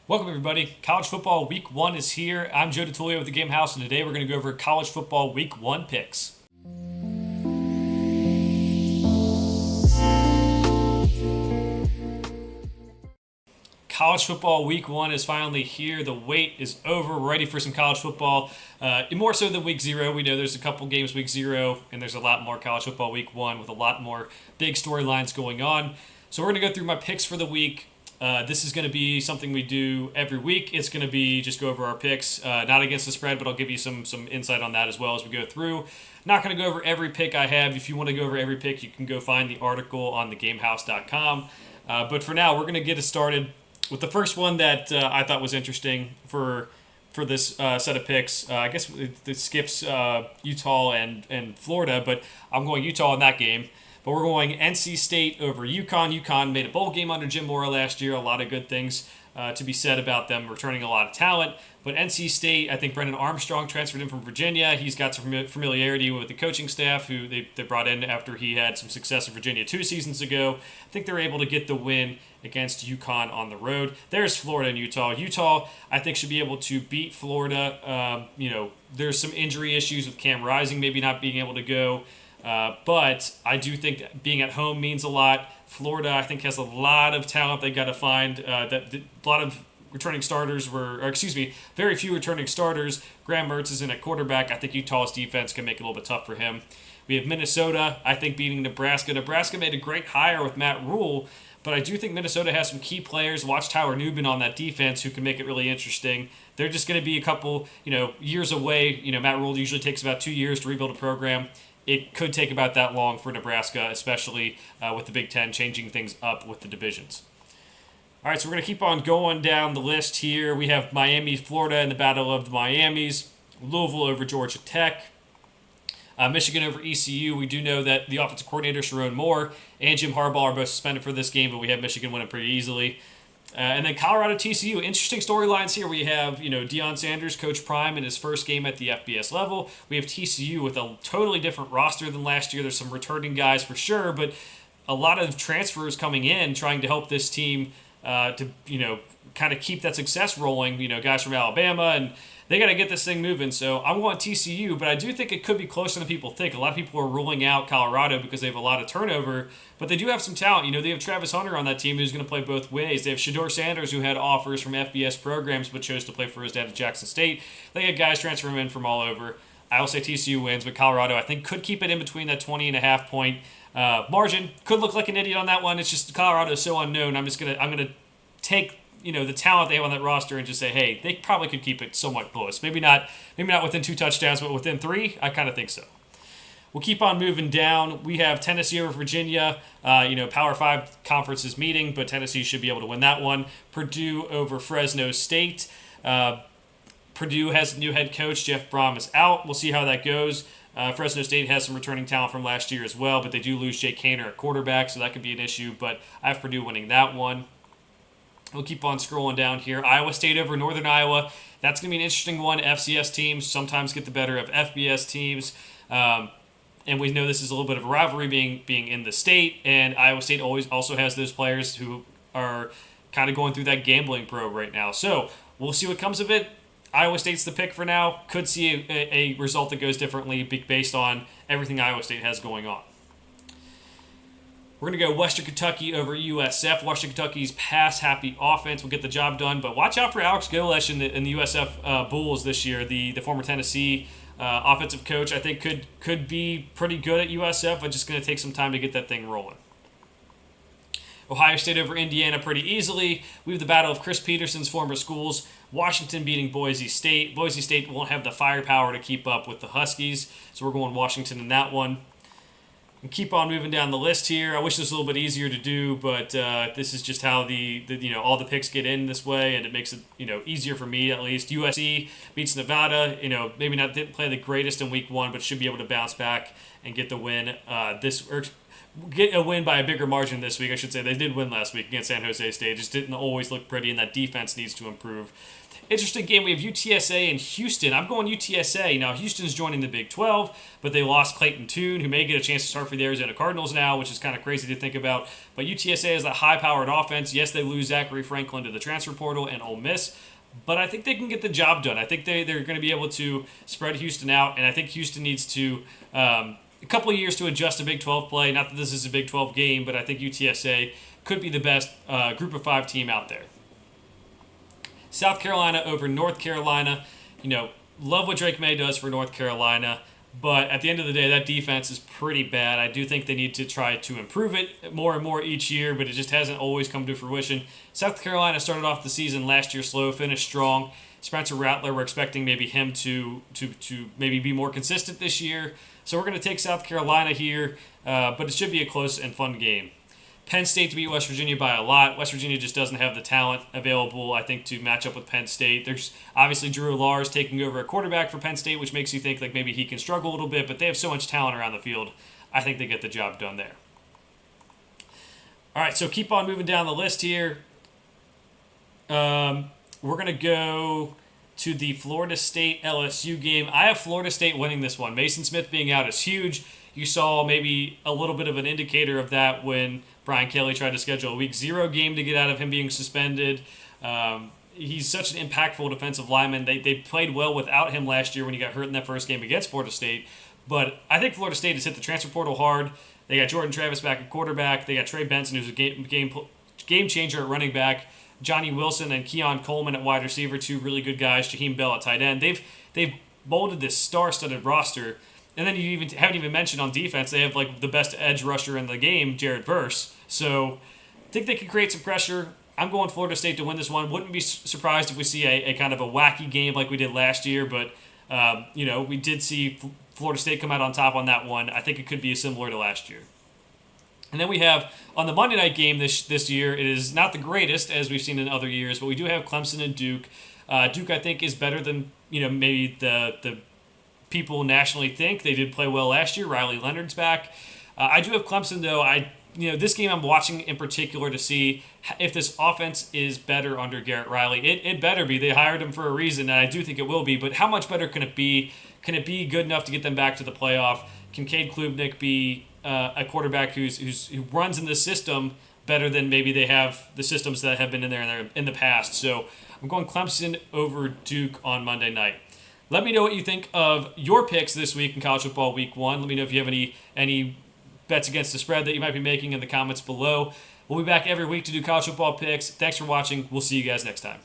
Welcome, everybody. College football week one is here. I'm Joe DeTulio with the Game House, and today we're going to go over college football week one picks. College football week one is finally here. The wait is over. We're ready for some college football. More so than week zero. We know there's a couple games week zero, and there's a lot more college football week one with a lot more big storylines going on. So we're going to go through my picks for the week. This is going to be something we do every week. It's going to be just go over our picks, not against the spread, but I'll give you some insight on that as well as we go through. Not going to go over every pick I have. If you want to go over every pick, you can go find the article on thegamehouse.com. But for now, we're going to get it started with the first one that I thought was interesting for this set of picks. I guess it skips Utah and Florida, but I'm going Utah in that game. But we're going NC State over UConn. UConn made a bowl game under Jim Mora last year. A lot of good things to be said about them returning a lot of talent. But NC State, I think Brennan Armstrong transferred in from Virginia. He's got some familiarity with the coaching staff who they brought in after he had some success in Virginia 2 seasons ago. I think they're able to get the win against UConn on the road. There's Florida and Utah. Utah, I think, should be able to beat Florida. There's some injury issues with Cam Rising maybe not being able to go. But I do think that being at home means a lot. Florida, I think, has a lot of talent they got to find. A lot of returning starters very few returning starters. Graham Mertz is in at quarterback. I think Utah's defense can make it a little bit tough for him. We have Minnesota, I think, beating Nebraska. Nebraska made a great hire with Matt Rule, but I do think Minnesota has some key players. Watch Tyler Nubin on that defense who can make it really interesting. They're just going to be a couple, years away. Matt Rule usually takes about 2 years to rebuild a program. It could take about that long for Nebraska, especially with the Big Ten changing things up with the divisions. All right, so we're going to keep on going down the list here. We have Miami, Florida in the Battle of the Miamis, Louisville over Georgia Tech, Michigan over ECU. We do know that the offensive coordinator, Sharon Moore, and Jim Harbaugh are both suspended for this game, but we have Michigan winning pretty easily. And then Colorado TCU. Interesting storylines here. We have, Deion Sanders, Coach Prime, in his first game at the FBS level. We have TCU with a totally different roster than last year. There's some returning guys for sure, but a lot of transfers coming in trying to help this team to kind of keep that success rolling. Guys from Alabama, and they got to get this thing moving. So I'm going TCU, but I do think it could be closer than people think. A lot of people are ruling out Colorado because they have a lot of turnover, but they do have some talent. They have Travis Hunter on that team who's going to play both ways. They have Shedeur Sanders, who had offers from FBS programs but chose to play for his dad at Jackson State. They had guys transferring in from all over. I will say TCU wins, but Colorado, I think, could keep it in between that 20.5 point margin. Could look like an idiot on that one. It's just Colorado is so unknown. I'm gonna take the talent they have on that roster and just say, hey, they probably could keep it somewhat close. Maybe not within 2 touchdowns, but within 3. I kind of think so. We'll keep on moving down. We have Tennessee over Virginia. Power 5 conference is meeting, but Tennessee should be able to win that one. Purdue over Fresno State. Purdue has a new head coach. Jeff Brom is out. We'll see how that goes. Fresno State has some returning talent from last year as well, but they do lose Jake Haener at quarterback, so that could be an issue. But I have Purdue winning that one. We'll keep on scrolling down here. Iowa State over Northern Iowa. That's going to be an interesting one. FCS teams sometimes get the better of FBS teams. And we know this is a little bit of a rivalry being in the state. And Iowa State always also has those players who are kind of going through that gambling probe right now. So we'll see what comes of it. Iowa State's the pick for now. Could see a result that goes differently based on everything Iowa State has going on. We're going to go Western Kentucky over USF. Western Kentucky's pass-happy offense will get the job done, but watch out for Alex Golesh in the USF Bulls this year. The former Tennessee offensive coach, I think, could be pretty good at USF, but just going to take some time to get that thing rolling. Ohio State over Indiana pretty easily. We have the battle of Chris Peterson's former schools. Washington beating Boise State. Boise State won't have the firepower to keep up with the Huskies, so we're going Washington in that one. And keep on moving down the list here. I wish this was a little bit easier to do, but this is just how the all the picks get in this way, and it makes it easier for me at least. USC beats Nevada. Maybe didn't play the greatest in week one, but should be able to bounce back and get the win. get a win by a bigger margin this week. I should say they did win last week against San Jose State. It just didn't always look pretty, and that defense needs to improve. Interesting game. We have UTSA and Houston. I'm going UTSA. Now, Houston's joining the Big 12, but they lost Clayton Tune, who may get a chance to start for the Arizona Cardinals now, which is kind of crazy to think about. But UTSA has that high-powered offense. Yes, they lose Zachary Franklin to the transfer portal and Ole Miss, but I think they can get the job done. I think they're going to be able to spread Houston out, and I think Houston needs to a couple of years to adjust to Big 12 play. Not that this is a Big 12 game, but I think UTSA could be the best Group of 5 team out there. South Carolina over North Carolina. Love what Drake May does for North Carolina, but at the end of the day, that defense is pretty bad. I do think they need to try to improve it more and more each year, but it just hasn't always come to fruition. South Carolina started off the season last year slow, finished strong. Spencer Rattler, we're expecting maybe him to maybe be more consistent this year. So we're going to take South Carolina here, but it should be a close and fun game. Penn State to beat West Virginia by a lot. West Virginia just doesn't have the talent available, I think, to match up with Penn State. There's obviously Drew Lars taking over a quarterback for Penn State, which makes you think like maybe he can struggle a little bit, but they have so much talent around the field. I think they get the job done there. All right, so keep on moving down the list here. We're going to go to the Florida State LSU game. I have Florida State winning this one. Mason Smith being out is huge. You saw maybe a little bit of an indicator of that when Brian Kelly tried to schedule a Week 0 game to get out of him being suspended. He's such an impactful defensive lineman. They played well without him last year when he got hurt in that first game against Florida State. But I think Florida State has hit the transfer portal hard. They got Jordan Travis back at quarterback. They got Trey Benson, who's a game changer at running back. Johnny Wilson and Keon Coleman at wide receiver, two really good guys. Jaheim Bell at tight end. They've molded this star-studded roster. And then you haven't even mentioned on defense, they have like the best edge rusher in the game, Jared Verse. So I think they can create some pressure. I'm going Florida State to win this one. Wouldn't be surprised if we see a kind of a wacky game like we did last year, but we did see Florida State come out on top on that one. I think it could be similar to last year. And then we have on the Monday night game this year, it is not the greatest as we've seen in other years, but we do have Clemson and Duke. Duke, I think, is better than maybe the people nationally think. They did play well last year. Riley Leonard's back. I do have Clemson though. This game I'm watching in particular to see if this offense is better under Garrett Riley. It better be. They hired him for a reason, and I do think it will be. But how much better can it be? Can it be good enough to get them back to the playoff? Can Cade Klubnik be a quarterback who runs in the system better than maybe they have the systems that have been in there in the past? So I'm going Clemson over Duke on Monday night. Let me know what you think of your picks this week in college football week 1. Let me know if you have any bets against the spread that you might be making in the comments below. We'll be back every week to do college football picks. Thanks for watching. We'll see you guys next time.